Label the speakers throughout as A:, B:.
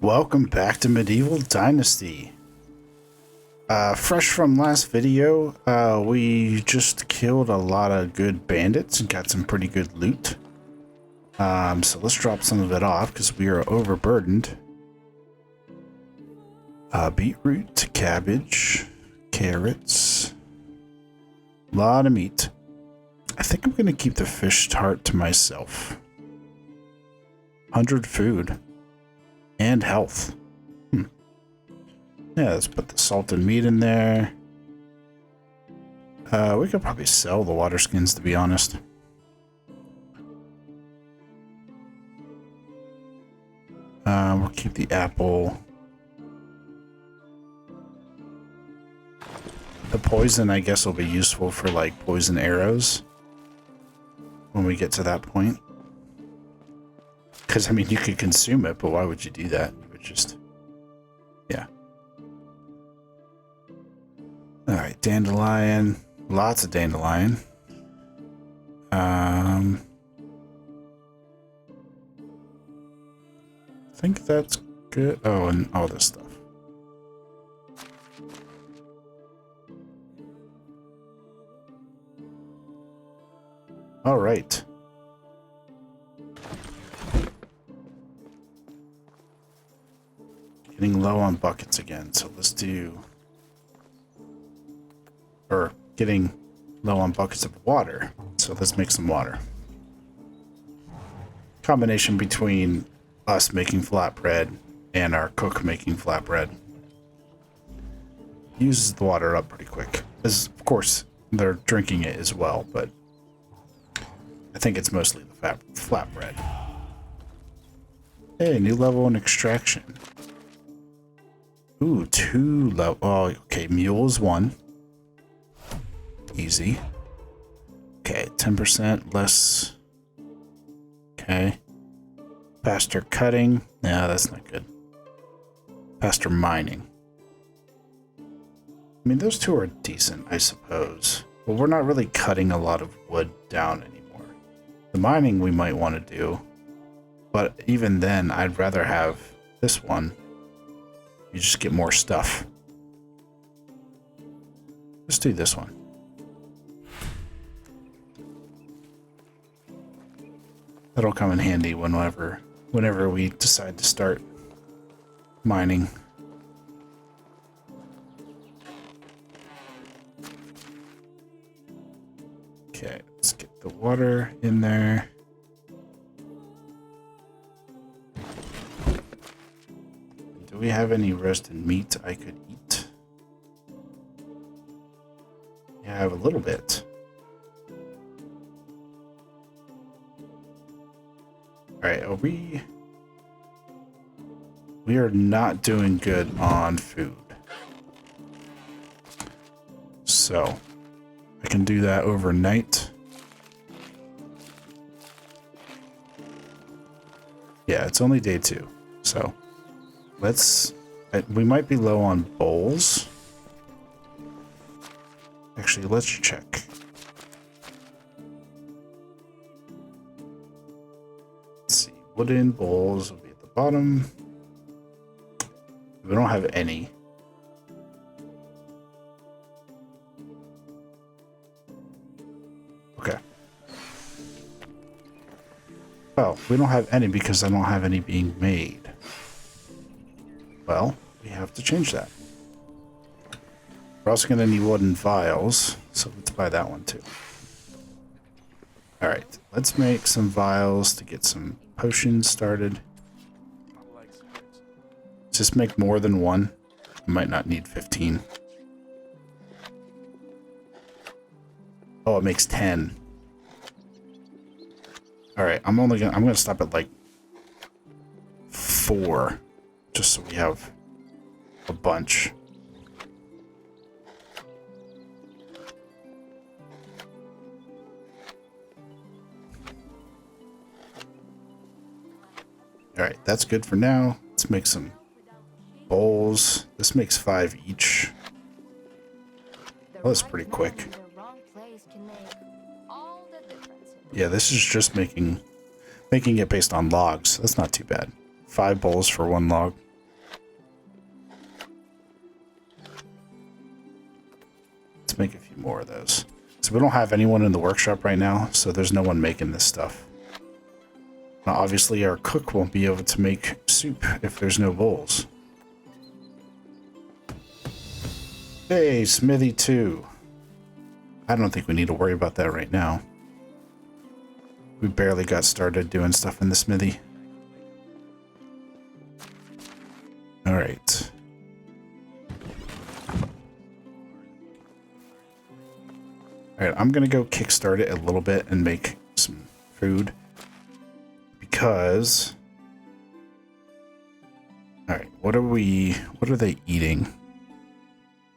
A: Welcome back to Medieval Dynasty. Fresh from last video, we just killed a lot of good bandits and got some pretty good loot. So let's drop some of it off because we are overburdened. Beetroot, cabbage, carrots, a lot of meat. I think I'm going to keep the fish tart to myself. 100 food. And health. Yeah, let's put the salted meat in there. We could probably sell the water skins, to be honest. We'll keep the apple. The poison, I guess, will be useful for, like, poison arrows. When we get to that point. Because, I mean, you could consume it, but why would you do that? You would just... Yeah. Alright, dandelion. Lots of dandelion. I think that's good. Oh, and all this stuff. Alright. Getting low on buckets again, so let's do... Or, getting low on buckets of water, so let's make some water. Combination between us making flatbread and our cook making flatbread. Uses the water up pretty quick. As, of course, they're drinking it as well, but I think it's mostly the flatbread. Hey, new level in extraction. Ooh, 2 level. Oh, okay. Mule is 1. Easy. Okay, 10% less. Okay. Faster cutting. Yeah, that's not good. Faster mining. I mean, those two are decent, I suppose. But we're not really cutting a lot of wood down anymore. The mining we might want to do. But even then, I'd rather have this one. You just get more stuff. Let's do this one. That'll come in handy whenever we decide to start mining. Okay, let's get the water in there. Do we have any roasted meat I could eat? Yeah, I have a little bit. Alright, are we... We are not doing good on food. So, I can do that overnight. Yeah, it's only day 2, so... Let's... We might be low on bowls. Actually, let's check. Let's see. Wooden bowls will be at the bottom. We don't have any. Okay. Well, we don't have any because I don't have any being made. Well, we have to change that. We're also going to need wooden vials, so let's buy that one too. Alright, let's make some vials to get some potions started. Just make more than one. I might not need 15. Oh, it makes 10. Alright, I'm gonna stop at like 4. Just so we have a bunch. Alright, that's good for now. Let's make some bowls. This makes 5 each. Well, that's pretty quick. Yeah, this is just making it based on logs. That's not too bad. 5 bowls for 1 log. let's make a few more of those. So we don't have anyone in the workshop right now, so there's no one making this stuff. Now, obviously, our cook won't be able to make soup if there's no bowls. Hey, Smithy 2. I don't think we need to worry about that right now. We barely got started doing stuff in the smithy. Alright. Alright, I'm gonna go kickstart it a little bit and make some food. Because... Alright, what are they eating?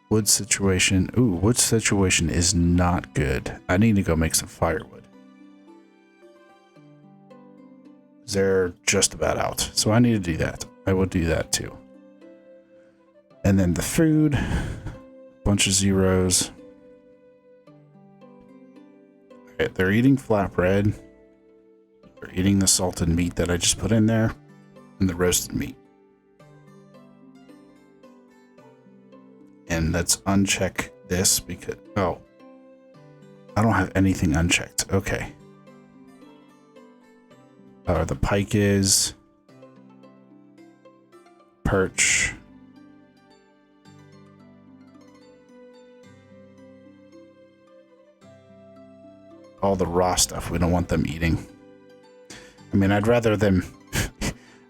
A: Wood situation. Ooh, wood situation is not good. I need to go make some firewood. They're just about out. So I need to do that. I will do that too. And then the food. Bunch of zeros. Alright, they're eating flatbread. They're eating the salted meat that I just put in there. And the roasted meat. And let's uncheck this because... Oh. I don't have anything unchecked. Okay. The pike is... Perch. All the raw stuff we don't want them eating. I mean, I'd rather them...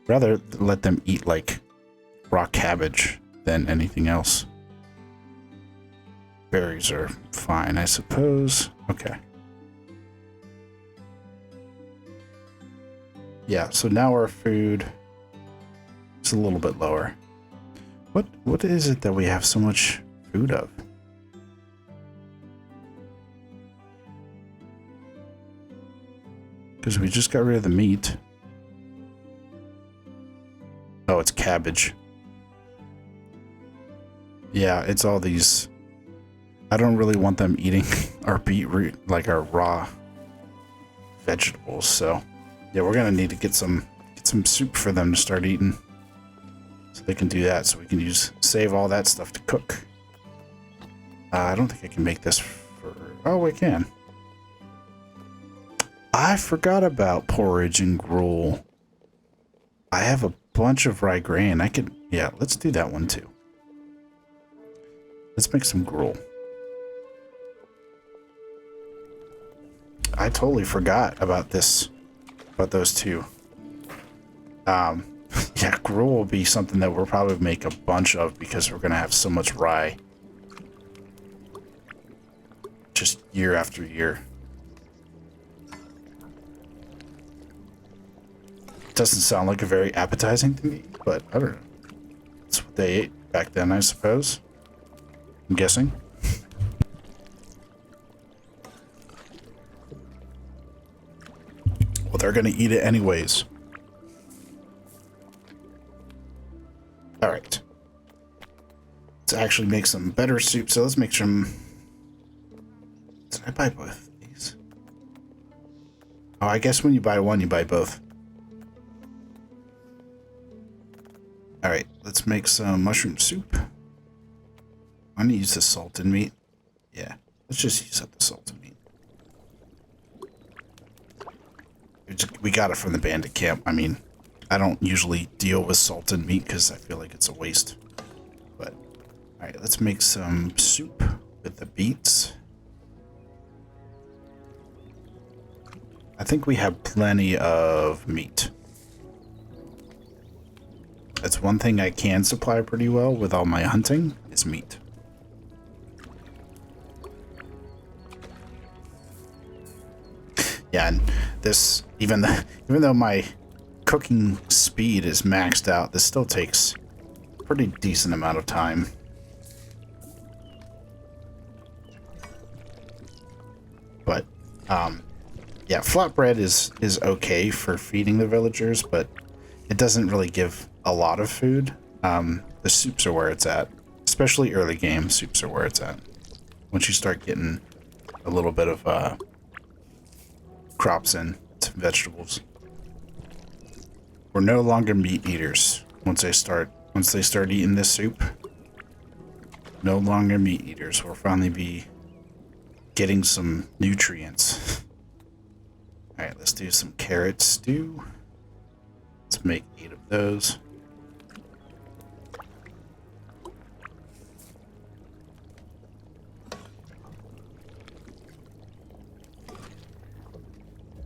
A: rather let them eat, like, raw cabbage than anything else. Berries are fine, I suppose. Okay. Yeah, so now our food is a little bit lower. What is it that we have so much food of? Because we just got rid of the meat. Oh, it's cabbage. Yeah, it's all these... I don't really want them eating our beetroot, like our raw vegetables. So, yeah, we're gonna need to get some soup for them to start eating, so they can do that. So we can save all that stuff to cook. I don't think I can make this for. Oh, we can. I forgot about porridge and gruel. I have a bunch of rye grain. I could. Yeah, let's do that one too. Let's make some gruel. I totally forgot about those two. Yeah, gruel will be something that we'll probably make a bunch of because we're gonna have so much rye. Just year after year. Doesn't sound like a very appetizing to me, but I don't know. That's what they ate back then, I suppose. I'm guessing. Well, they're gonna eat it anyways. Alright. Let's actually make some better soup, so let's make some... Did I buy both of these? Oh, I guess when you buy one, you buy both. Alright, let's make some mushroom soup. I'm gonna use the salted meat. Yeah, let's just use up the salted meat. We got it from the bandit camp. I mean, I don't usually deal with salted meat because I feel like it's a waste. But, alright, let's make some soup with the beets. I think we have plenty of meat. That's one thing I can supply pretty well with all my hunting, is meat. Yeah, and this, even though my cooking speed is maxed out, this still takes a pretty decent amount of time. But, yeah, flatbread is okay for feeding the villagers, but it doesn't really give a lot of food. The soups are where it's at. Especially early game, soups are where it's at. Once you start getting a little bit of crops in, vegetables. We're no longer meat eaters once they start eating this soup. No longer meat eaters. We'll finally be getting some nutrients. Alright, let's do some carrot stew. Let's make 8 of those.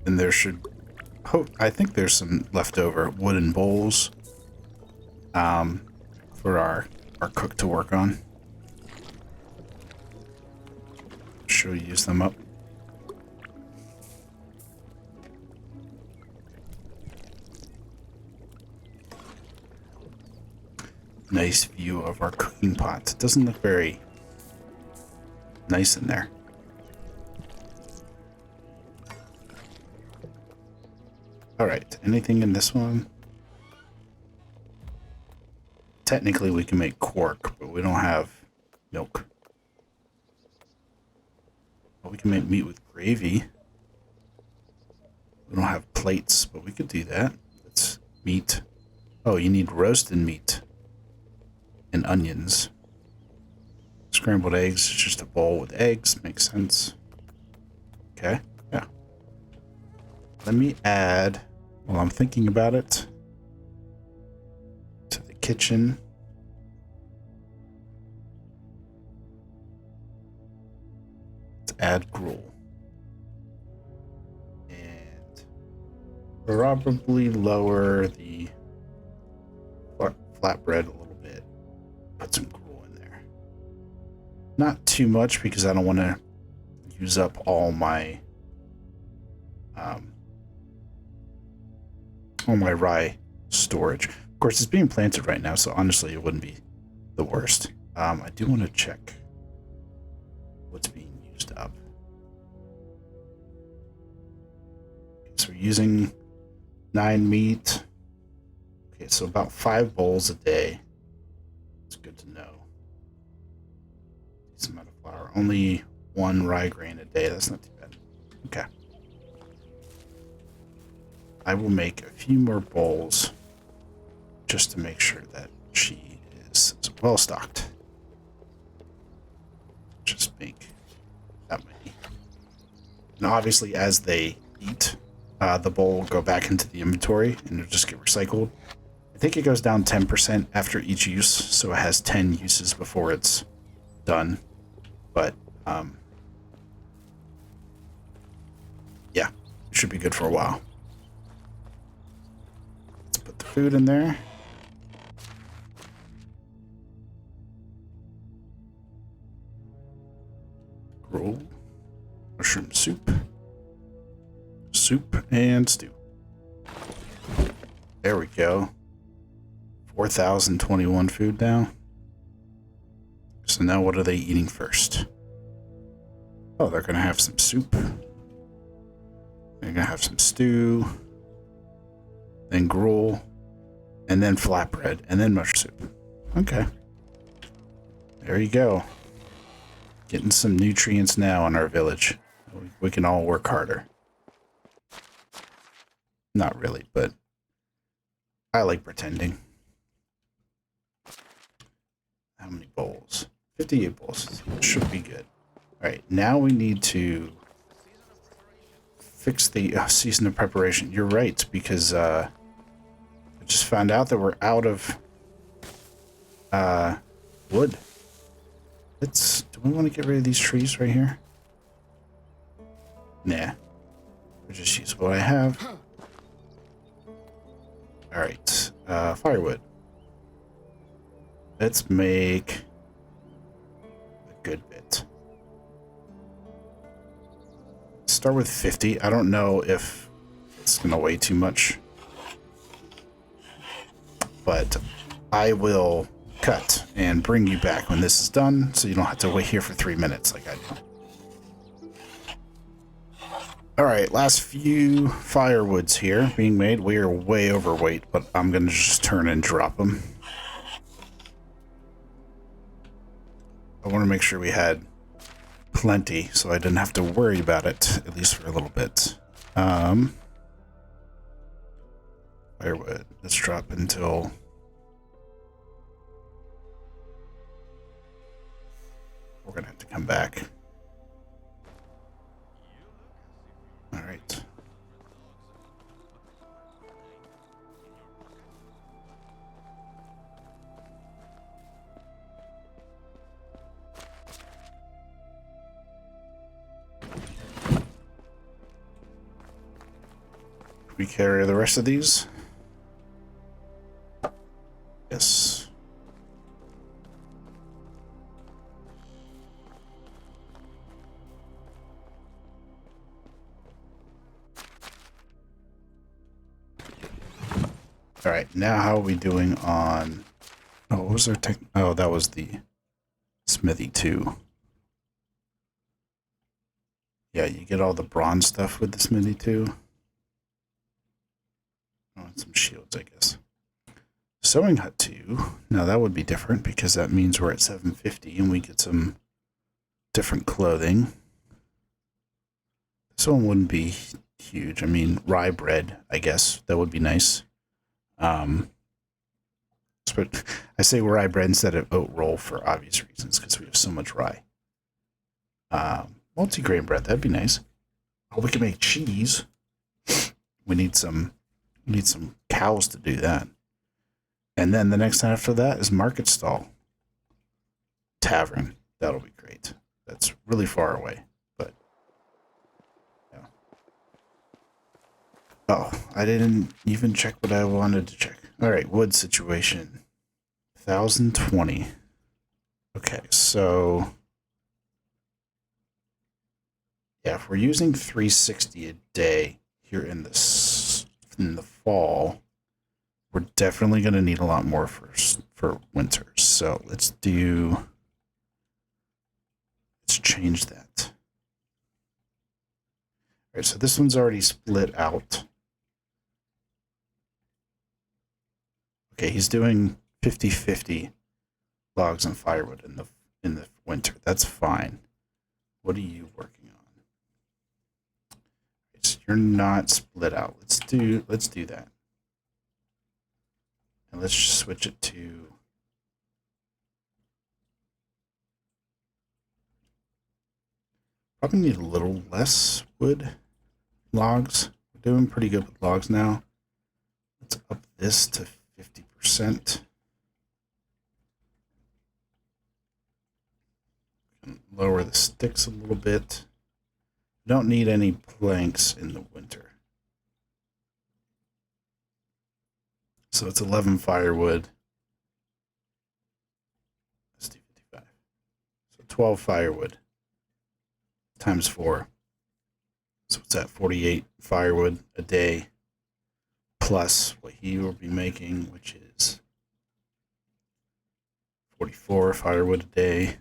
A: And there should... Oh, I think there's some leftover wooden bowls for our cook to work on. Should we use them up? Nice view of our cooking pot. It doesn't look very nice in there. Alright, anything in this one? Technically we can make quark, but we don't have milk. Well, we can make meat with gravy. We don't have plates, but we could do that. It's meat. Oh, you need roasted meat. And onions. Scrambled eggs is just a bowl with eggs. Makes sense. Okay, yeah. Let me add, while I'm thinking about it, to the kitchen. Let's add gruel. And probably lower the flatbread a little bit. Put some gruel in there. Not too much because I don't want to use up all my rye storage. Of course, it's being planted right now, so honestly, it wouldn't be the worst. I do want to check what's being used up. So we're using 9 meat. Okay, so about 5 bowls a day. It's good to know. Decent amount of flour. Only 1 rye grain a day. That's not too bad. Okay. I will make a few more bowls just to make sure that she is well stocked. Just make that many. And obviously, as they eat, the bowl will go back into the inventory and it'll just get recycled. I think it goes down 10% after each use, so it has 10 uses before it's done. But, yeah, it should be good for a while. Put the food in there. Roll. Mushroom soup. Soup and stew. There we go. 4,021 food now. So now what are they eating first? Oh, they're going to have some soup. They're going to have some stew. Then gruel, and then flatbread, and then mushroom soup. Okay. There you go. Getting some nutrients now in our village. We can all work harder. Not really, but I like pretending. How many bowls? 58 bowls. Should be good. Alright, now we need to fix the season of preparation. You're right, because I just found out that we're out of wood. Do we want to get rid of these trees right here? Nah. We'll just use what I have. Alright. Firewood. Let's make a good bit. Start with 50. I don't know if it's going to weigh too much. But I will cut and bring you back when this is done, so you don't have to wait here for 3 minutes like I do. Alright, last few firewoods here being made. We are way overweight, but I'm going to just turn and drop them. I want to make sure we had plenty, so I didn't have to worry about it, at least for a little bit. Firewood. Let's drop until... We're going to have to come back. we carry the rest of these? Yes. All right, now how are we doing on... Oh, what was our tech... Oh, that was the smithy too. Yeah, you get all the bronze stuff with the smithy too. Oh, and some shields, I guess. Sewing hut 2. Now that would be different because that means we're at 750 and we get some different clothing. This one wouldn't be huge. I mean, rye bread, I guess. That would be nice. But I say rye bread instead of oat roll for obvious reasons because we have so much rye. Multi-grain bread, that'd be nice. Oh, we can make cheese. We need some cows to do that. And then the next after that is market stall. Tavern. That'll be great. That's really far away, but yeah. Oh, I didn't even check what I wanted to check. All right, wood situation. 1,020. Okay, so yeah, if we're using 360 a day here in the fall, we're definitely going to need a lot more for winter. So let's change that. All right, so this one's already split out. Okay, he's doing 50-50 logs and firewood in the winter. That's fine. What are you working on? So you're not split out. Let's do that. And let's just switch it to probably need a little less wood logs. We're doing pretty good with logs now. Let's up this to 50%. And lower the sticks a little bit. Don't need any planks in the winter. So it's 11 firewood. Let's do 55. So 12 firewood times 4. So it's at 48 firewood a day plus what he will be making, which is 44 firewood a day.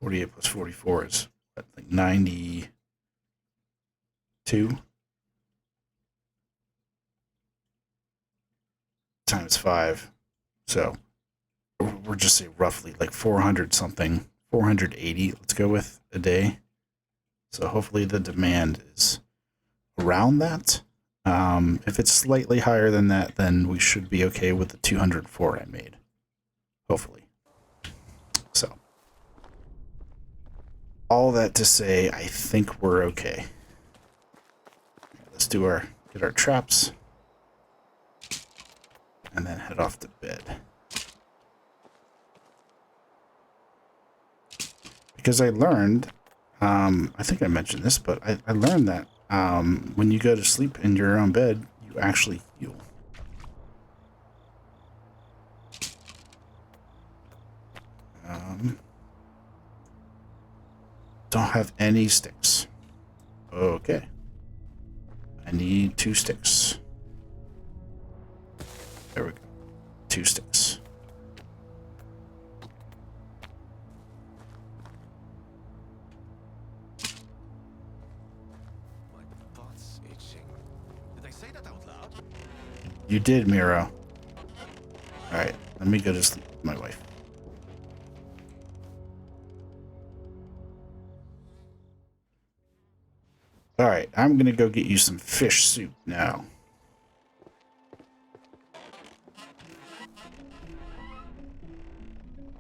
A: 48 plus 44 is like 92 times 5. So we're just say roughly like 400 something, 480, let's go with a day. So hopefully the demand is around that. If it's slightly higher than that, then we should be okay with the 204 I made. Hopefully. So all that to say, I think we're okay. Let's get our traps and then head off to bed. Because I learned, I think I mentioned this, but I learned that when you go to sleep in your own bed, you actually heal. Don't have any sticks. Okay. I need 2 sticks. There we go. 2 sticks.
B: My butt's itching. Did I say that out loud?
A: You did, Miro. Alright, let me go to sleep with my wife. Alright, I'm gonna go get you some fish soup now.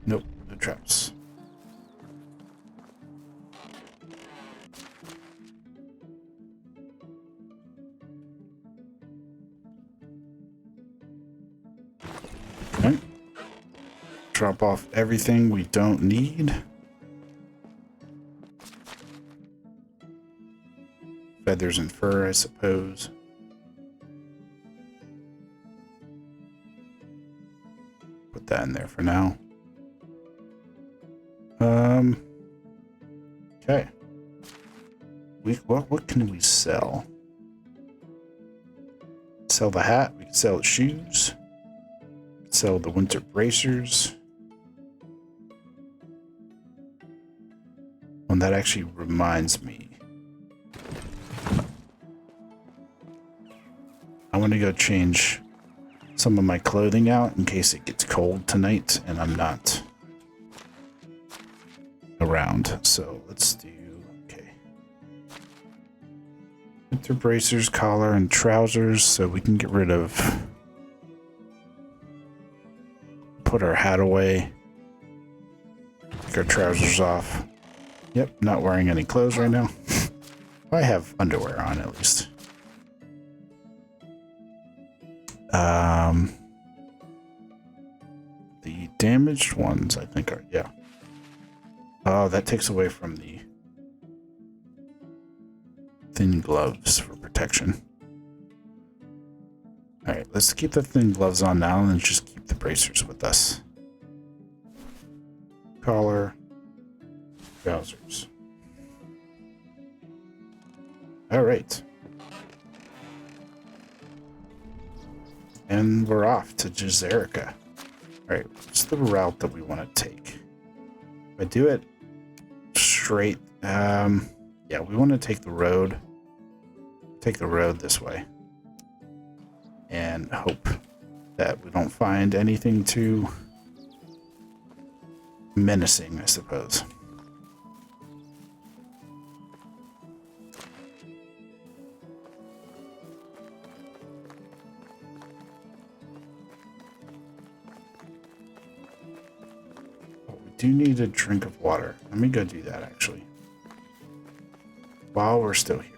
A: Nope, no traps. Okay. Drop off everything we don't need. feathers and fur, I suppose. Put that in there for now. Okay. What can we sell? Sell the hat. We can sell the shoes. Sell the winter bracers. And that actually reminds me. I want to go change some of my clothing out in case it gets cold tonight and I'm not around. So let's do, okay. Winter bracers, collar, and trousers so we can get rid of, put our hat away, take our trousers off. Yep, not wearing any clothes right now. I have underwear on at least. The damaged ones, I think, are, yeah. Oh, that takes away from the thin gloves for protection. All right, let's keep the thin gloves on now and then just keep the bracers with us. Collar, trousers. All right. And we're off to Jazerica. All right, what's the route that we want to take? If I do it straight, yeah, we want to take the road. Take the road this way. And hope that we don't find anything too menacing, I suppose. Do need a drink of water. Let me go do that actually. While we're still here.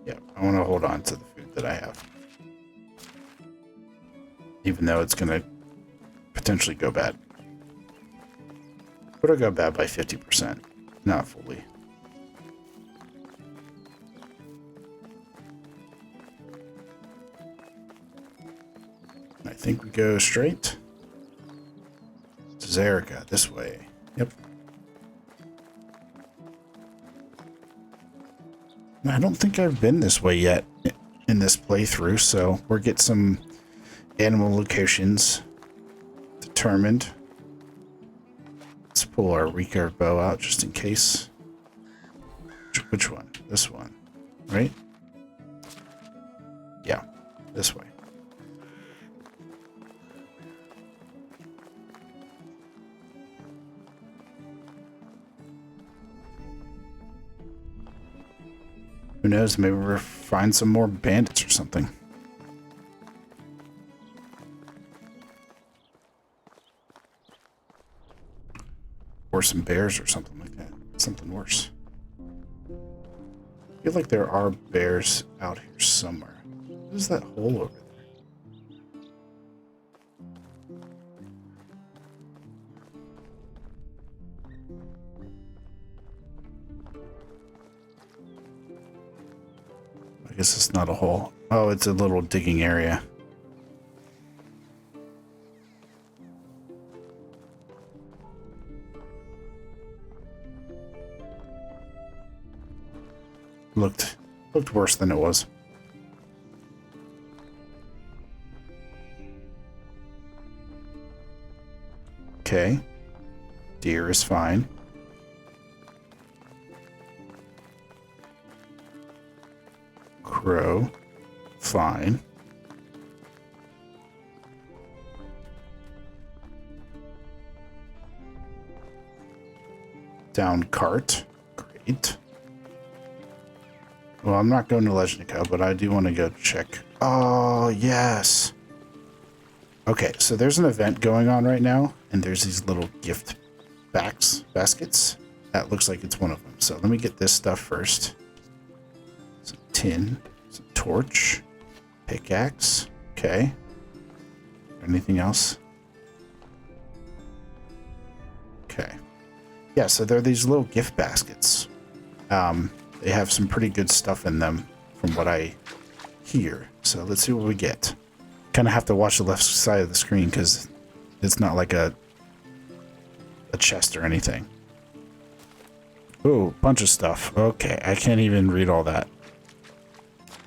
A: Yeah, I want to hold on to the food that I have. Even though it's going to potentially go bad. But it'll go bad by 50%, not fully. I think we go straight to Zerica, this way. Yep. I don't think I've been this way yet in this playthrough, so we'll get some animal locations determined. Let's pull our recurve bow out just in case. Which one? This one, right? Yeah, this way. Who knows? Maybe we'll find some more bandits or something. Or some bears or something like that. Something worse. I feel like there are bears out here somewhere. What is that hole over there? I guess it's not a hole. Oh, it's a little digging area. Looked worse than it was. Okay. Deer is fine. Crow, fine. Down cart, great. Well, I'm not going to Legendco, but I do want to go check. Oh, yes. Okay, so there's an event going on right now, and there's these little gift baskets. That looks like it's one of them. So let me get this stuff first. Some tin, some torch, pickaxe. Okay. Anything else? Okay. Yeah, so they're these little gift baskets. They have some pretty good stuff in them from what I hear. So let's see what we get. Kind of have to watch the left side of the screen because it's not like a chest or anything. Oh, bunch of stuff. Okay, I can't even read all that.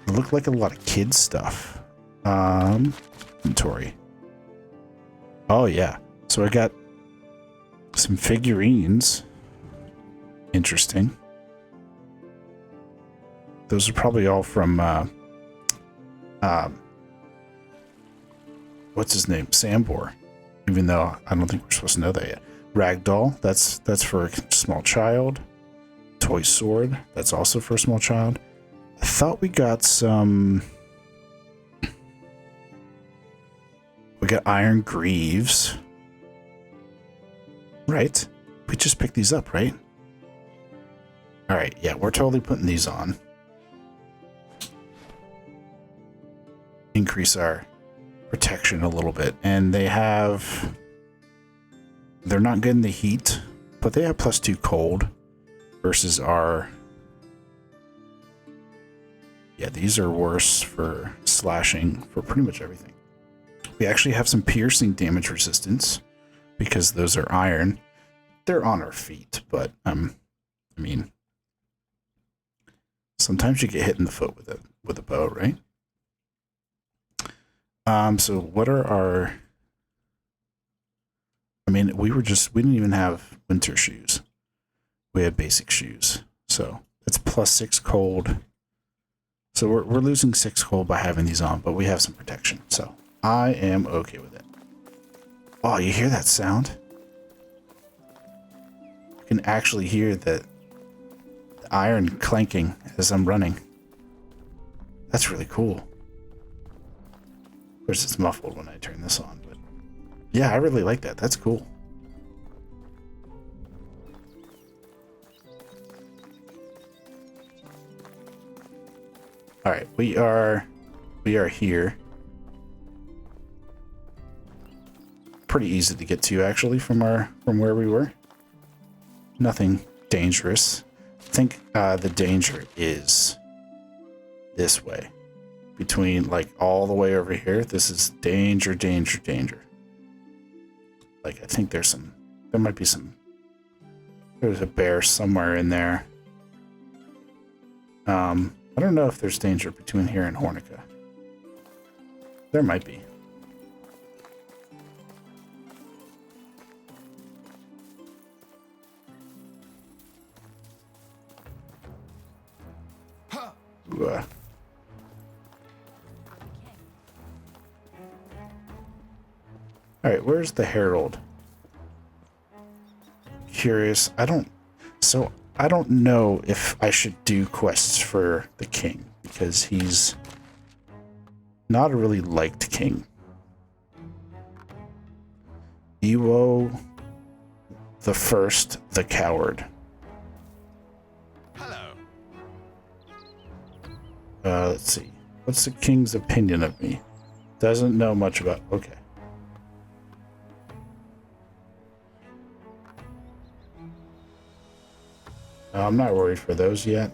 A: It looked like a lot of kids stuff. Inventory. Oh yeah. So I got some figurines. Interesting. Those are probably all from what's his name? Sambor. Even though I don't think we're supposed to know that yet. Ragdoll, that's for a small child. Toy sword, that's also for a small child. I thought we got some. We got iron greaves. Right? We just picked these up, right? Alright, yeah, we're totally putting these on. Increase our protection a little bit. And they have... They're not getting the heat, but they have +2 cold versus our... Yeah, these are worse for slashing for pretty much everything. We actually have some piercing damage resistance because those are iron. They're on our feet, but I mean, sometimes you get hit in the foot with a bow, right? So what are our? I mean, we didn't even have winter shoes. We had basic shoes, so it's +6 cold. So we're losing 6 cold by having these on, but we have some protection, so I am okay with it. Oh, you hear that sound? You can actually hear the iron clanking as I'm running. That's really cool. Of course, it's muffled when I turn this on, but yeah, I really like that. That's cool. All right, we are here. Pretty easy to get to actually from where we were. Nothing dangerous. I think the danger is this way. Between like all the way over here. This is danger, danger, danger. Like I think there might be some. There's a bear somewhere in there. I don't know if there's danger between here and Hornica. There might be. Ooh, Alright, where's the Herald? Curious. I don't know if I should do quests for the king, because he's not a really liked king. Ewo the First, the Coward.
B: Hello.
A: Let's see. What's the king's opinion of me? Doesn't know much about... Okay. I'm not worried for those yet.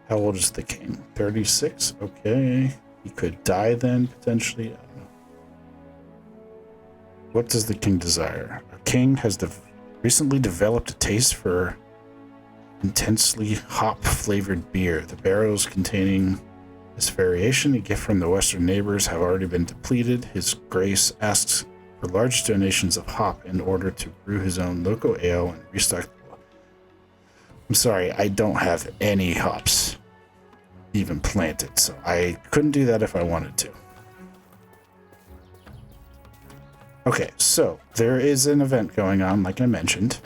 A: How old is the king? 36? Okay. He could die then, potentially. I don't know. What does the king desire? A king has recently developed a taste for intensely hop-flavored beer. The barrels containing this variation, a gift from the western neighbors, have already been depleted. His Grace asks for large donations of hop in order to brew his own local ale and restock. I'm sorry, I don't have any hops even planted, so I couldn't do that if I wanted to. Okay, so there is an event going on, like I mentioned,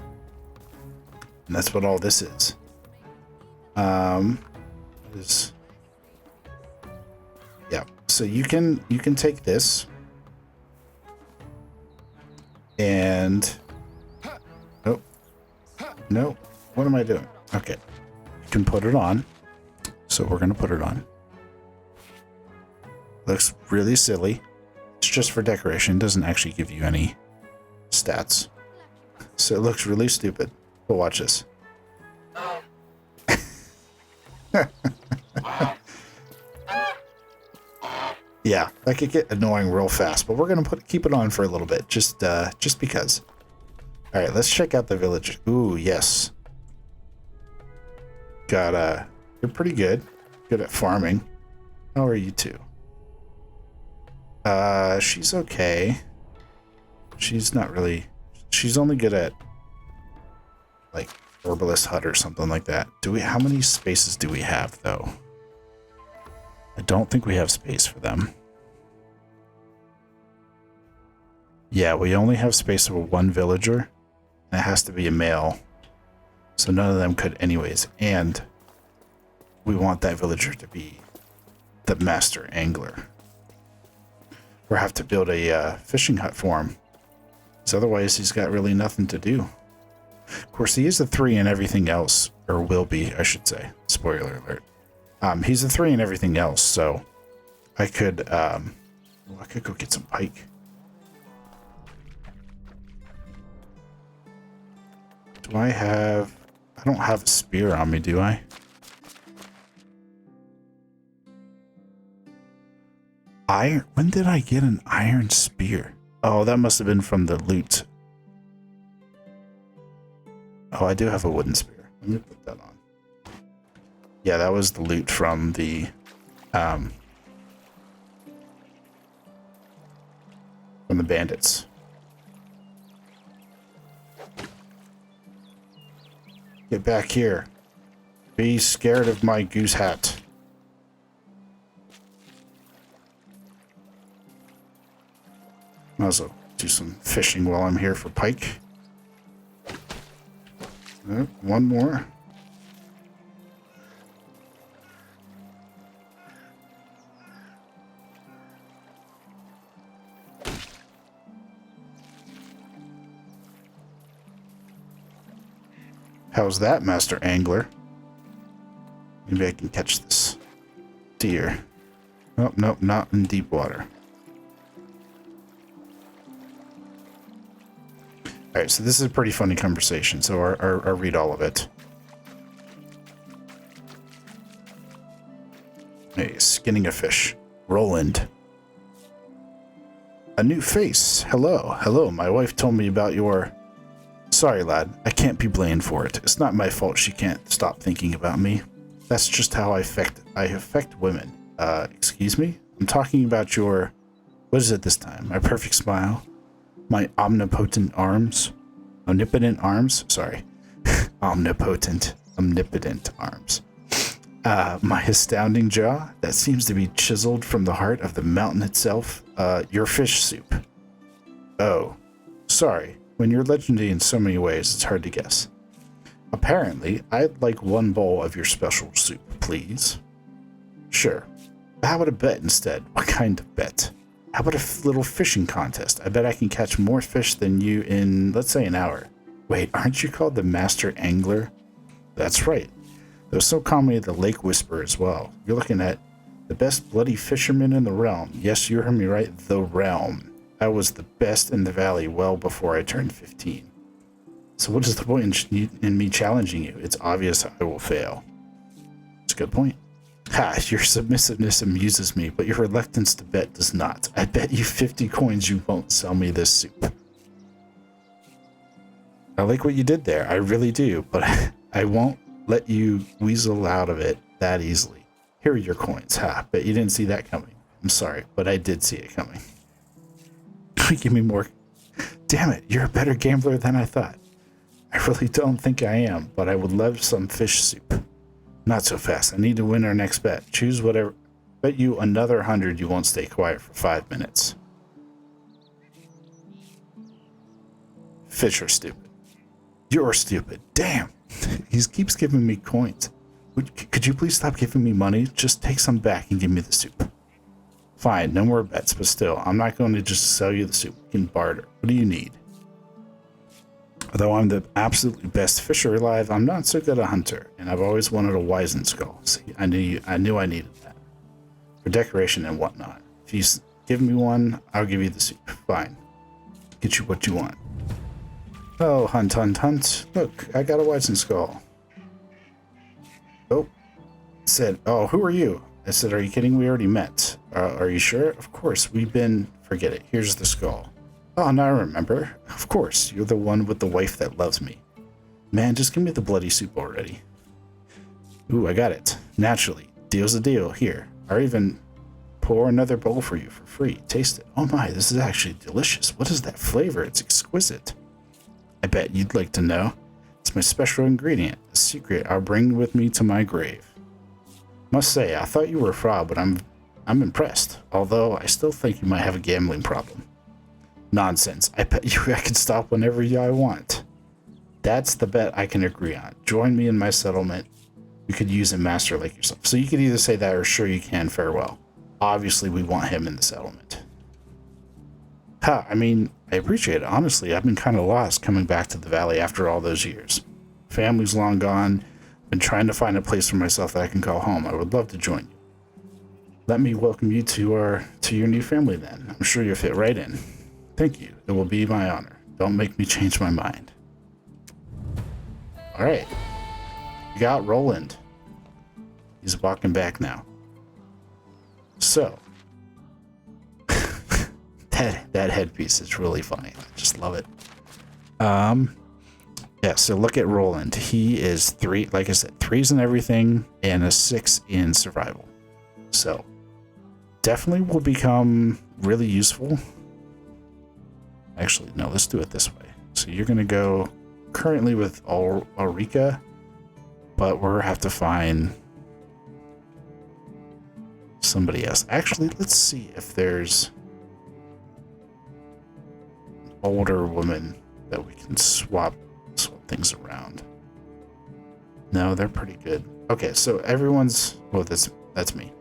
A: and that's what all this is. Yeah, so you can take this. And oh no, What am I doing? Okay. You can put it on. So we're going to put it on. Looks really silly. It's just for decoration. It doesn't actually give you any stats. So it looks really stupid. But watch this. Yeah, that could get annoying real fast, but we're gonna keep it on for a little bit, just because. All right, let's check out the village. Ooh, yes. Got you're pretty good at farming. How are you two? She's okay. She's not really. She's only good at like herbalist hut or something like that. How many spaces do we have though? I don't think we have space for them. Yeah, we only have space for one villager. And it has to be a male. So none of them could anyways. And we want that villager to be the master angler. Or have to build a fishing hut for him. Because otherwise he's got really nothing to do. Of course, he is a 3 in everything else. Or will be, I should say. Spoiler alert. He's a 3 in everything else, so I could go get some pike. I don't have a spear on me, do I? When did I get an iron spear? Oh, that must have been from the loot. Oh, I do have a wooden spear. Let me put that on. Yeah, that was the loot from the bandits. Get back here. Be scared of my goose hat. Might as well do some fishing while I'm here for pike. One more. How's that, Master Angler? Maybe I can catch this deer. Oh, nope, not in deep water. Alright, so this is a pretty funny conversation, so I'll read all of it. Hey, skinning a fish. Roland. A new face. Hello, my wife told me about your... Sorry, lad. I can't be blamed for it. It's not my fault she can't stop thinking about me. That's just how I affect women. Excuse me? I'm talking about your... What is it this time? My perfect smile? My omnipotent arms? Omnipotent arms? Sorry. Omnipotent arms. My astounding jaw? That seems to be chiseled from the heart of the mountain itself. Your fish soup. Oh. Sorry. When you're legendary in so many ways, it's hard to guess. Apparently, I'd like one bowl of your special soup, please. Sure. But how about a bet instead? What kind of bet? How about a little fishing contest? I bet I can catch more fish than you in, let's say, an hour. Wait, aren't you called the Master Angler? That's right. Though so commonly the Lake Whisperer as well. You're looking at the best bloody fisherman in the realm. Yes, you heard me right, the realm. I was the best in the valley well before I turned 15. So what is the point in me challenging you? It's obvious I will fail. It's a good point. Ha, your submissiveness amuses me, but your reluctance to bet does not. I bet you 50 coins you won't sell me this soup. I like what you did there. I really do, but I won't let you weasel out of it that easily. Here are your coins. Ha, bet you didn't see that coming. I'm sorry, but I did see it coming. Give me more. Damn it, you're a better gambler than I thought. I really don't think I am, but I would love some fish soup. Not so fast. I need to win our next bet. Choose whatever. Bet you another 100 you won't stay quiet for 5 minutes. Fish are stupid. You're stupid. Damn. He keeps giving me coins. Could you please stop giving me money? Just take some back and give me the soup. Fine, no more bets, but still, I'm not going to just sell you the soup. You can barter. What do you need? Although I'm the absolutely best fisher alive, I'm not so good a hunter, and I've always wanted a Wizen skull. See, I knew I needed that for decoration and whatnot. If you give me one, I'll give you the soup. Fine, get you what you want. Oh, hunt, hunt, hunt! Look, I got a Wizen skull. Oh, said, oh, who are you? I said, are you kidding? We already met. Are you sure? Of course, we've been. Forget it. Here's the skull. Oh, now I remember. Of course, you're the one with the wife that loves me. Man, just give me the bloody soup already. Ooh, I got it. Naturally. Deal's a deal. Here. I'll even pour another bowl for you for free. Taste it. Oh my, this is actually delicious. What is that flavor? It's exquisite. I bet you'd like to know. It's my special ingredient, a secret I'll bring with me to my grave. Must say, I thought you were a fraud, but I'm impressed. Although I still think you might have a gambling problem. Nonsense. I bet you I can stop whenever I want. That's the bet I can agree on. Join me in my settlement. You could use a master like yourself. So you could either say that or sure you can, farewell. Obviously, we want him in the settlement. Ha, I mean, I appreciate it. Honestly, I've been kind of lost coming back to the valley after all those years. Family's long gone. Been trying to find a place for myself that I can call home. I would love to join you. Let me welcome you to your new family then. I'm sure you'll fit right in. Thank you. It will be my honor. Don't make me change my mind. All right. You got Roland. He's walking back now. So, that headpiece is really funny. I just love it. Yeah, so look at Roland. He is 3, like I said, 3s in everything and a 6 in survival. So, definitely will become really useful. Actually, no, let's do it this way. So you're going to go currently with Ulrika, but we'll have to find somebody else. Actually, let's see if there's an older woman that we can swap things around. No, they're pretty good. Okay, so everyone's, well, that's me.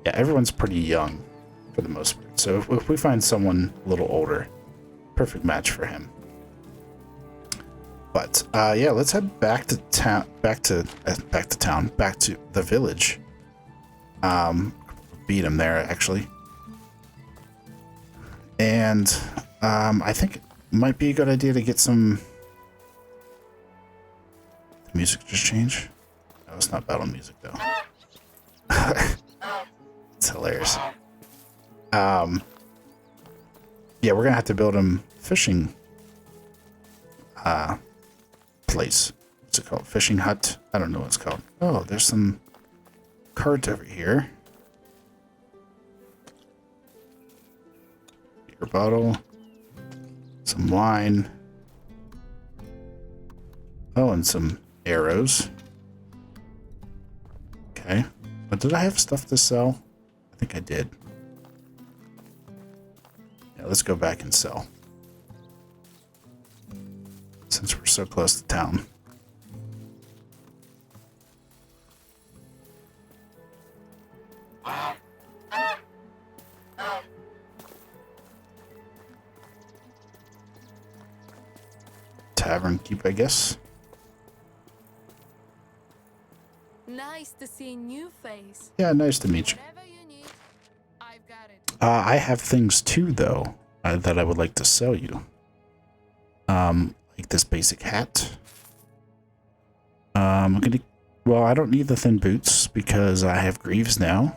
A: Yeah, everyone's pretty young for the most part. So if we find someone a little older, perfect match for him. But yeah, let's head back to town, back to the village. Beat him there actually, and I think it might be a good idea to get some. The music just changed. No, it's not battle music though. It's hilarious. Yeah, we're gonna have to build him fishing place. What's it called? Fishing hut? I don't know what it's called. Oh, there's some cards over here. Beer bottle. Some wine. Oh, and some arrows. Okay. But did I have stuff to sell? I think I did. Yeah, let's go back and sell. Since we're so close to town. Tavern keep, I guess.
C: Nice to see a new face.
A: Yeah, nice to meet you.
C: Whatever you need, I've got it.
A: I have things too, though, that I would like to sell you. Like this basic hat. Well, I don't need the thin boots because I have greaves now.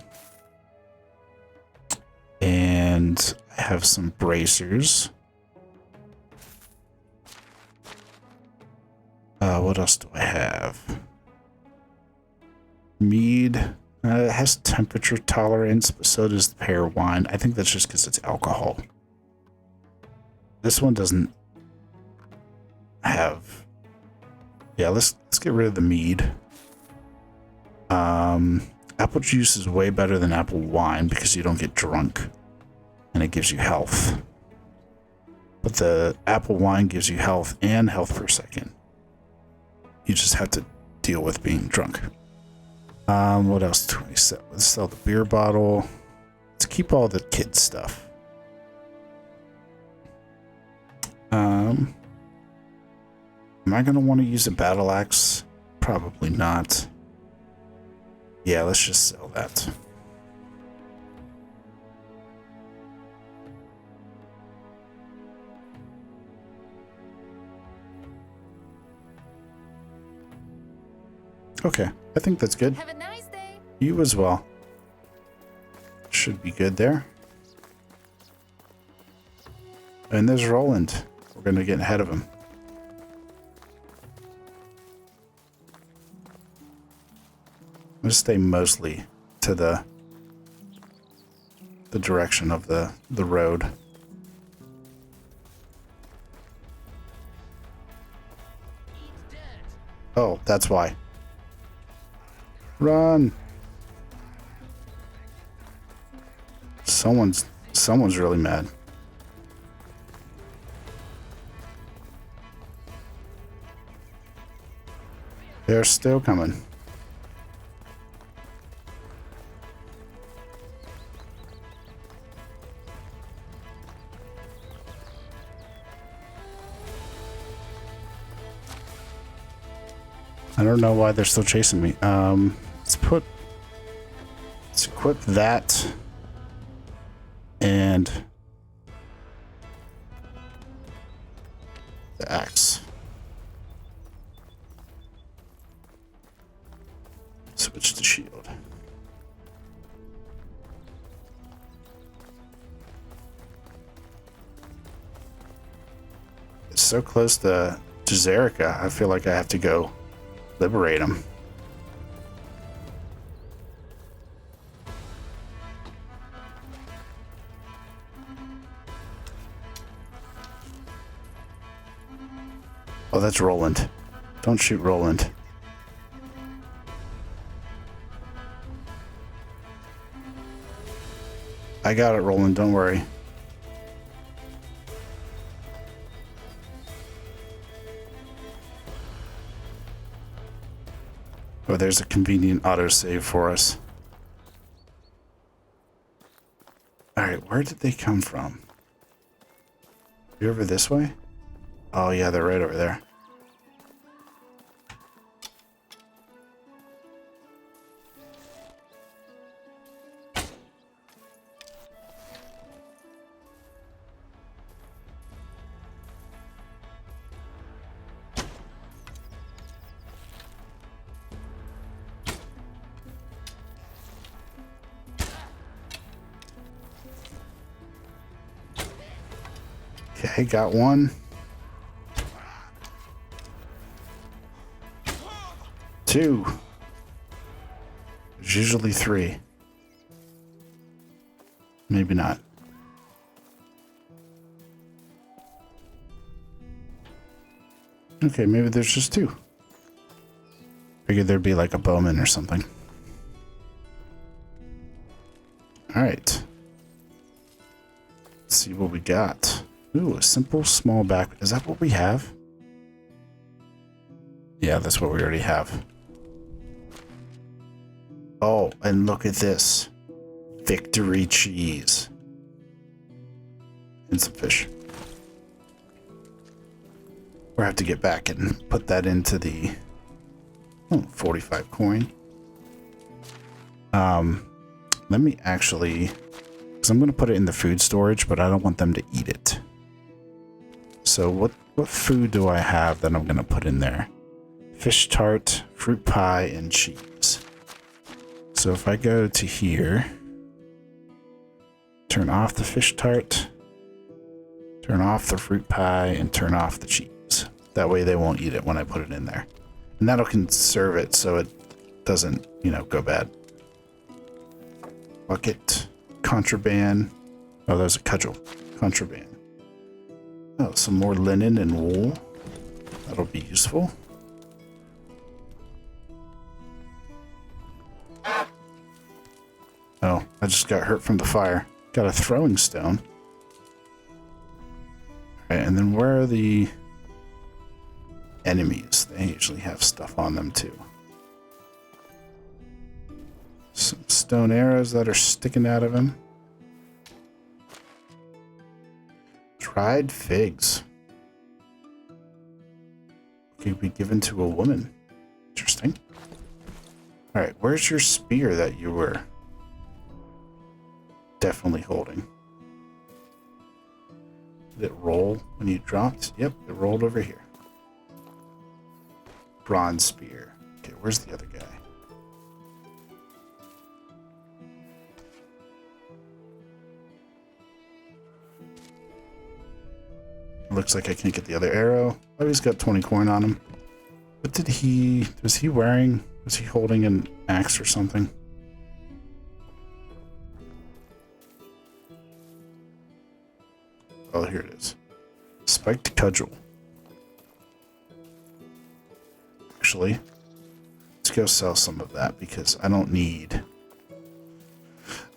A: And I have some bracers. What else do I have? Mead. It has temperature tolerance, but so does the pear wine. I think that's just because it's alcohol. This one doesn't have. Yeah, let's get rid of the mead. Apple juice is way better than apple wine because you don't get drunk, and it gives you health. But the apple wine gives you health and health per second. You just have to deal with being drunk. What else do we sell? Let's sell the beer bottle. Let's keep all the kid stuff. Am I going to want to use a battle axe? Probably not. Yeah, let's just sell that. Okay, I think that's good.
C: Have a nice day.
A: You as well. Should be good there. And there's Roland. We're going to get ahead of him. I'm going to stay mostly to the direction of the road. Oh, that's why. Run! Someone's really mad. They're still coming. I don't know why they're still chasing me. Let's equip that and the axe. Switch to shield. It's so close to Zerica. I feel like I have to go liberate him. Oh, that's Roland. Don't shoot Roland. I got it, Roland. Don't worry. Oh, there's a convenient autosave for us. Alright, where did they come from? You over this way? Oh yeah, they're right over there. Okay, got one. Two. There's usually three. Maybe not. Okay, maybe there's just two. Figured there'd be like a bowman or something. Alright. Let's see what we got. Ooh, a simple small back. Is that what we have? Yeah, that's what we already have. Oh, and look at this. Victory cheese. And some fish. We'll have to get back and put that into the 45 coin. Let me actually, because I'm going to put it in the food storage, but I don't want them to eat it. So what food do I have that I'm going to put in there? Fish tart, fruit pie, and cheese. So if I go to here, turn off the fish tart, turn off the fruit pie, and turn off the cheese. That way they won't eat it when I put it in there. And that'll conserve it so it doesn't, go bad. Bucket, contraband. Oh, there's a cudgel. Contraband. Oh, some more linen and wool. That'll be useful. Oh, I just got hurt from the fire. Got a throwing stone. Alright, and then where are the enemies? They usually have stuff on them too. Some stone arrows that are sticking out of him. Dried figs. Okay, could be given to a woman. Interesting. Alright, where's your spear that you were definitely holding? Did it roll when you dropped? Yep, it rolled over here. Bronze spear. Okay, where's the other guy? Looks like I can't get the other arrow. Oh, he's got 20 coin on him. What did he... Was he wearing... Was he holding an axe or something? Oh, here it is. Spiked cudgel. Actually, let's go sell some of that because I don't need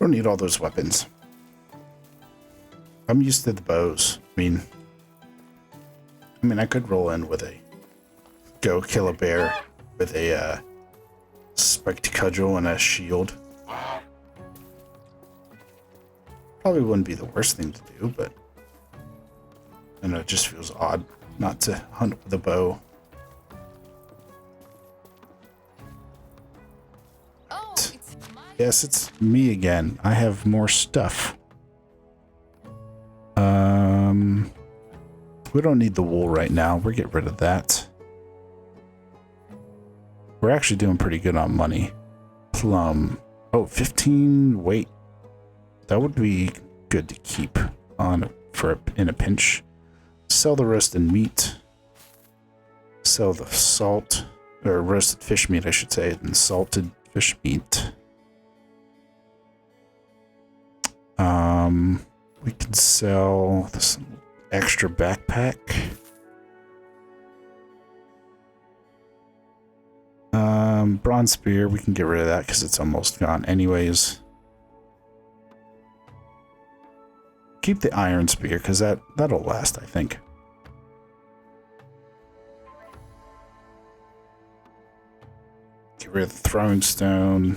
A: all those weapons. I'm used to the bows. I mean, I could roll in with a go kill a bear with a spiked cudgel and a shield. Probably wouldn't be the worst thing to do, but I know it just feels odd not to hunt with a bow.
C: Oh, it's my
A: Yes, it's me again. I have more stuff. We don't need the wool right now. We'll get rid of that. We're actually doing pretty good on money. Plum. Oh, 15 weight. That would be good to keep on in a pinch. Sell the roasted meat. Sell the salt, or roasted fish meat, I should say, and salted fish meat. We can sell this extra backpack. Bronze spear, we can get rid of that because it's almost gone anyways. Keep the iron spear because that'll last, I think. Get rid of the throwing stone.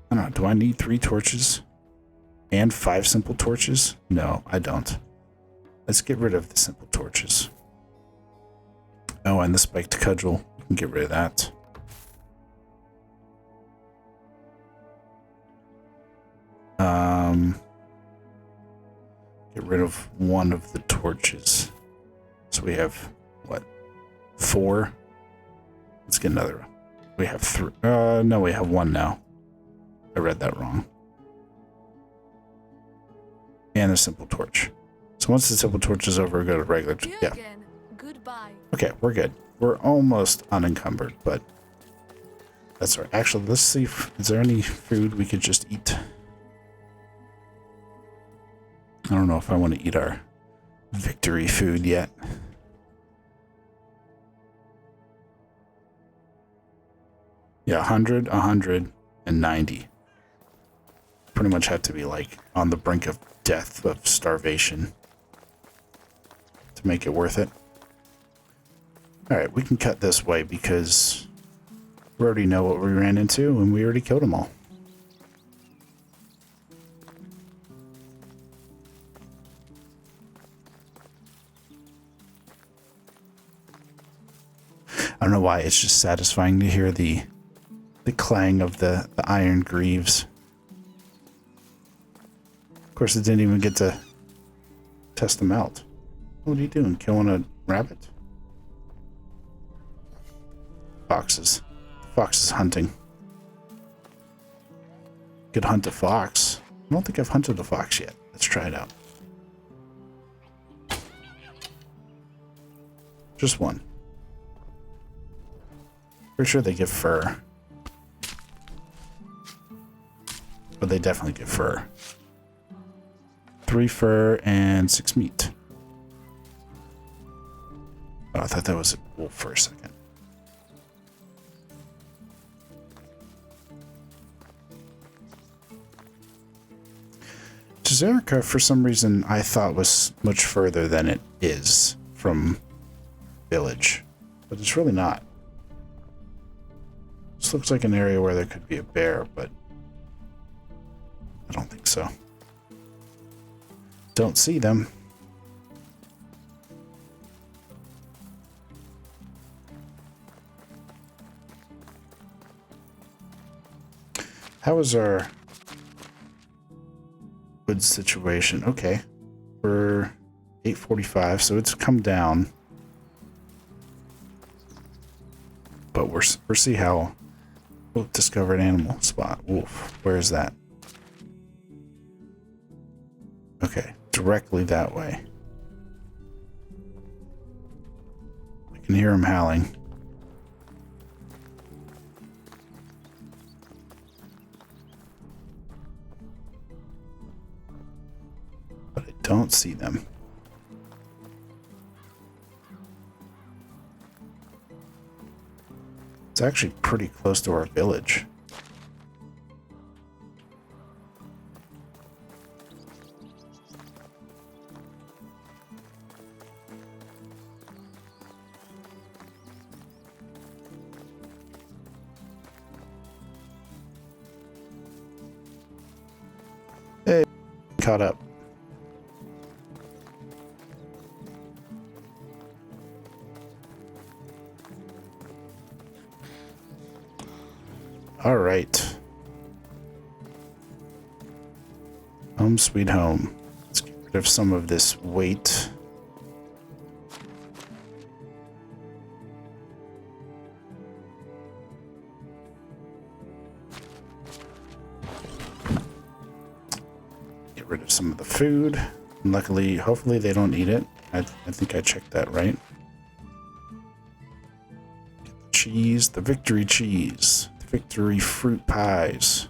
A: I don't know, do I need 3 torches? And 5 simple torches? No, I don't. Let's get rid of the simple torches. Oh, and the spiked cudgel. We can get rid of that. Get rid of one of the torches. So we have, what, 4? Let's get another one. We have 3. No, we have 1 now. I read that wrong. And a simple torch. So once the simple torch is over, go to regular. Yeah.
C: again. Goodbye.
A: Okay, we're good. We're almost unencumbered, but that's all right. Actually, let's see is there any food we could just eat? I don't know if I want to eat our victory food yet. Yeah, 100, 100, and 90. Pretty much have to be like on the brink of death, of starvation to make it worth it. Alright, we can cut this way because we already know what we ran into and we already killed them all. I don't know why, it's just satisfying to hear the clang of the iron greaves. Of course, it didn't even get to test them out. What are you doing? Killing a rabbit? Foxes. Fox is hunting. Could hunt a fox. I don't think I've hunted a fox yet. Let's try it out. Just one. Pretty sure they give fur. But they definitely give fur. 3 fur and 6 meat. Oh, I thought that was a wolf for a second. Zerica, for some reason, I thought was much further than it is from village. But it's really not. This looks like an area where there could be a bear, but I don't think so. Don't see them. How is our wood situation? Okay. We're 8:45, so it's come down. But we're see how. Oh, discovered animal spot. Wolf. Where is that? Okay, directly that way. I can hear him howling. But I don't see them. It's actually pretty close to our village. Hey, caught up. All right. Home sweet home. Let's get rid of some of this weight. Get rid of some of the food. And luckily, hopefully they don't eat it. I think I checked that right. Get the cheese, the victory cheese. Victory fruit pies.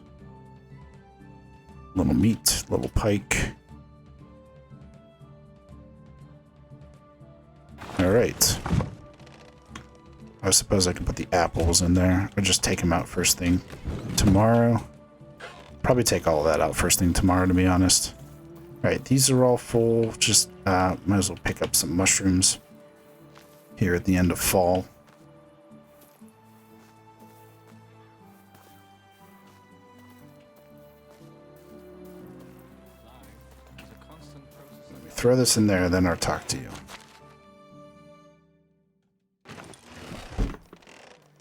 A: Little meat, little pike. All right. I suppose I can put the apples in there or just take them out first thing tomorrow. Probably take all of that out first thing tomorrow, to be honest. All right, these are all full. Just might as well pick up some mushrooms here at the end of fall. Throw this in there, then I'll talk to you.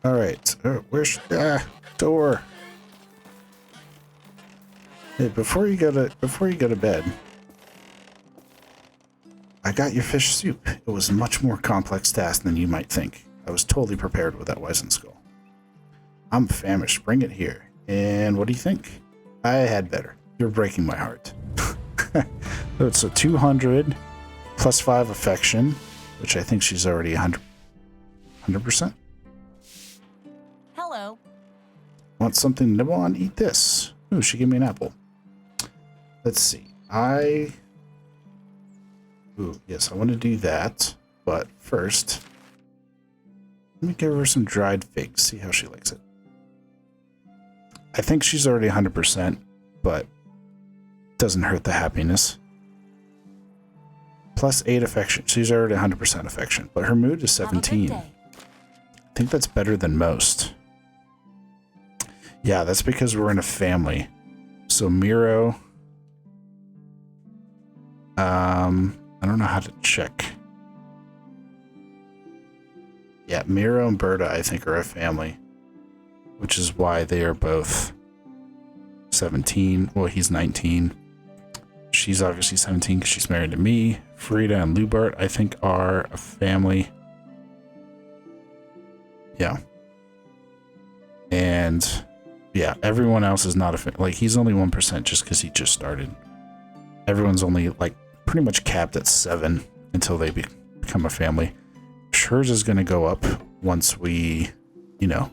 A: All right. Where's door? Hey, before you go to bed, I got your fish soup. It was a much more complex task than you might think. I was totally prepared with that Weizen skull. I'm famished. Bring it here. And what do you think? I had better. You're breaking my heart. So it's a 200 plus 5 affection, which I think she's already 100%.
D: Hello.
A: Want something to nibble on? Eat this. Ooh, she gave me an apple. Let's see. Ooh, yes, I want to do that. But first, let me give her some dried figs. See how she likes it. I think she's already 100%, but doesn't hurt the happiness. Plus 8 affection. She's already 100% affection, but her mood is 17. I think that's better than most. Yeah, that's because we're in a family. So Miro, I don't know how to check. Yeah, Miro and Berta, I think, are a family, which is why they are both 17. Well, he's 19. She's obviously 17 because she's married to me. Frida and Lubert, I think, are a family. Yeah. And yeah, everyone else is not a family. Like, he's only 1% just because he just started. Everyone's only, like, pretty much capped at 7 until they become a family. Hers is going to go up once we, you know,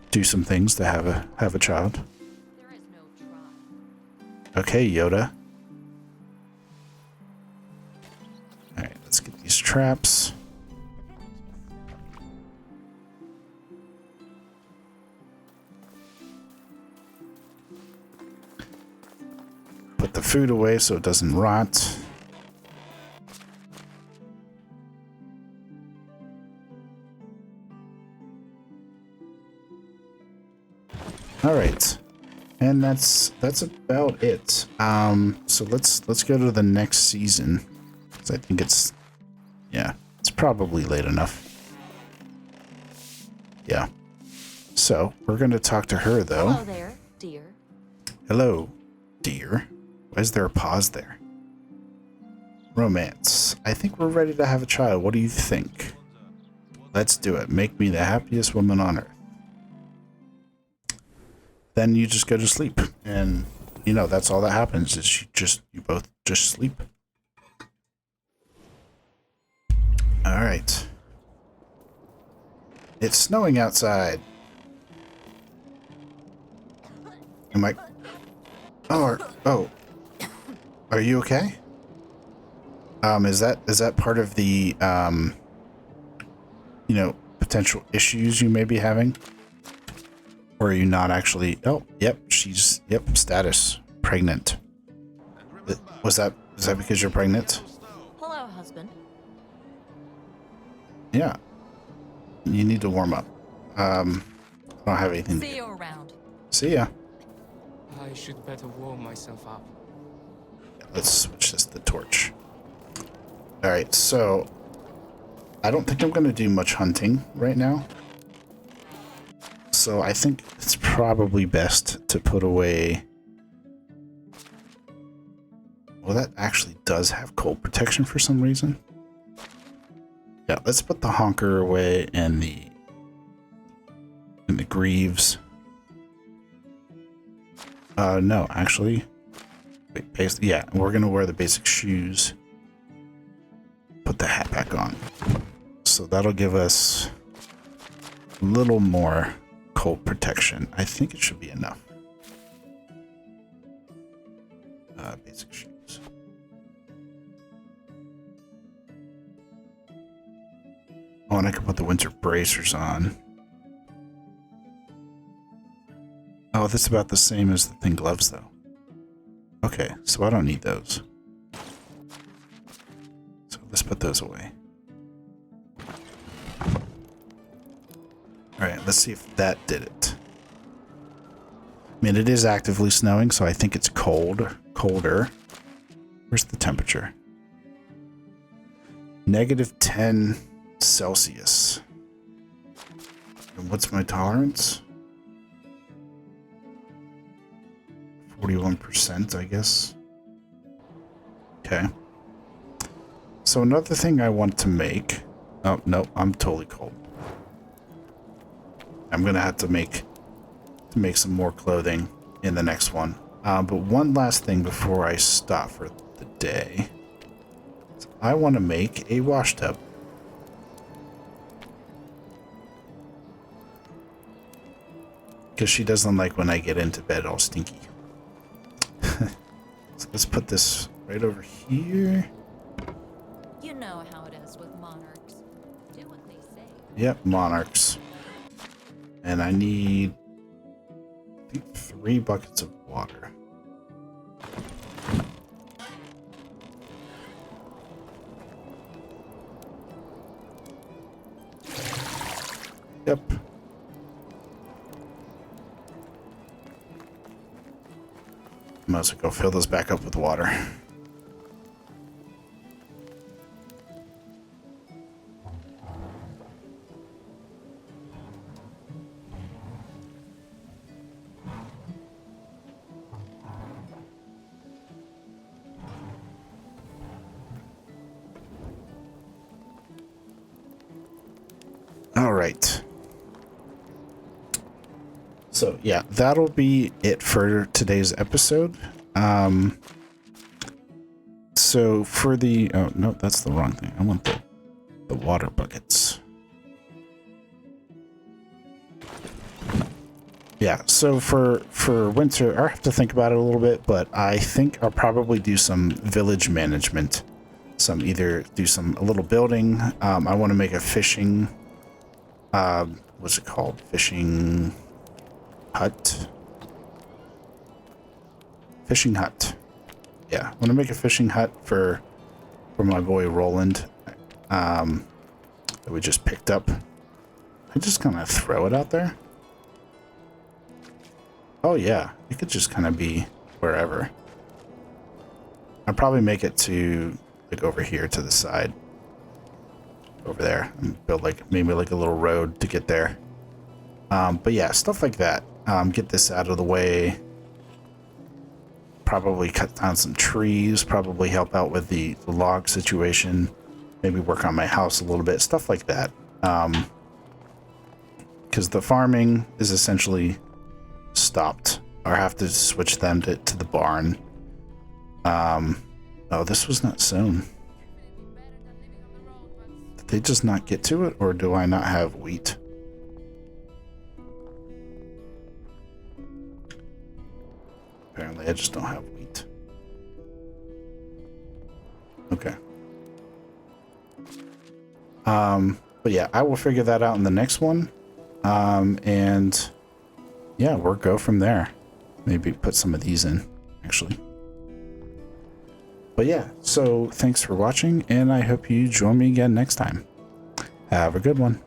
A: do some things to have a child.
D: There is no try.
A: Okay, Yoda. Alright, let's get these traps. Put the food away so it doesn't rot. Alright. And that's about it. So let's go to the next season. 'Cause I think it's probably late enough. Yeah. So we're going to talk to her, though.
D: Hello there, dear.
A: Hello, dear. Why is there a pause there? Romance. I think we're ready to have a child. What do you think? Let's do it. Make me the happiest woman on earth. Then you just go to sleep. And, you know, that's all that happens is you both just sleep. All right. It's snowing outside. Am I... Oh. Are you okay? Is that part of the, you know, potential issues you may be having? Or are you not actually... Oh, yep, status. Pregnant. Was that because you're pregnant?
D: Hello, husband.
A: Yeah. You need to warm up. I don't have anything to
D: See
A: do.
D: you around.
A: See ya.
E: I should better warm myself up.
A: Let's switch this to the torch. Alright, so I don't think I'm going to do much hunting right now. So I think it's probably best to put away... Well, that actually does have cold protection for some reason. Yeah, let's put the honker away and the greaves. No, actually. Wait, yeah, we're gonna wear the basic shoes. Put the hat back on. So that'll give us a little more cold protection. I think it should be enough. Basic shoes. Oh, and I can put the winter bracers on. Oh, that's about the same as the thin gloves, though. Okay, so I don't need those. So let's put those away. Alright, let's see if that did it. I mean, it is actively snowing, so I think it's colder. Where's the temperature? -10 Celsius. And what's my tolerance? 41%, I guess. Okay. So another thing I want to make... Oh, no, I'm totally cold. I'm going to have to make some more clothing in the next one. But one last thing before I stop for the day. So I want to make a wash tub. Because she doesn't like when I get into bed all stinky. So let's put this right over here.
D: You know how it is with monarchs. Do what they say.
A: Yep, monarchs. And I need, I think, 3 buckets of water. Yep. Might as well go fill those back up with water. All right. So yeah, that'll be it for today's episode. So for the, oh no, that's the wrong thing. I want the water buckets. Yeah, so for winter, I have to think about it a little bit, but I think I'll probably do some village management. Either do a little building. I want to make a fishing, what's it called? Fishing hut. Fishing hut. Yeah, I want to make a fishing hut for my boy Roland. That we just picked up. I just kind of throw it out there. Oh yeah, it could just kind of be wherever. I'll probably make it to like over here to the side. Over there. And build like maybe like a little road to get there. But yeah, stuff like that. Get this out of the way. Probably cut down some trees. Probably help out with the log situation. Maybe work on my house a little bit. Stuff like that. Because the farming is essentially stopped. Or have to switch them to the barn. Oh, this was not sown. Did they just not get to it? Or do I not have wheat? Apparently I just don't have wheat. Okay. But yeah, I will figure that out in the next one. And yeah, we'll go from there. Maybe put some of these in, actually. But yeah, so thanks for watching, and I hope you join me again next time. Have a good one.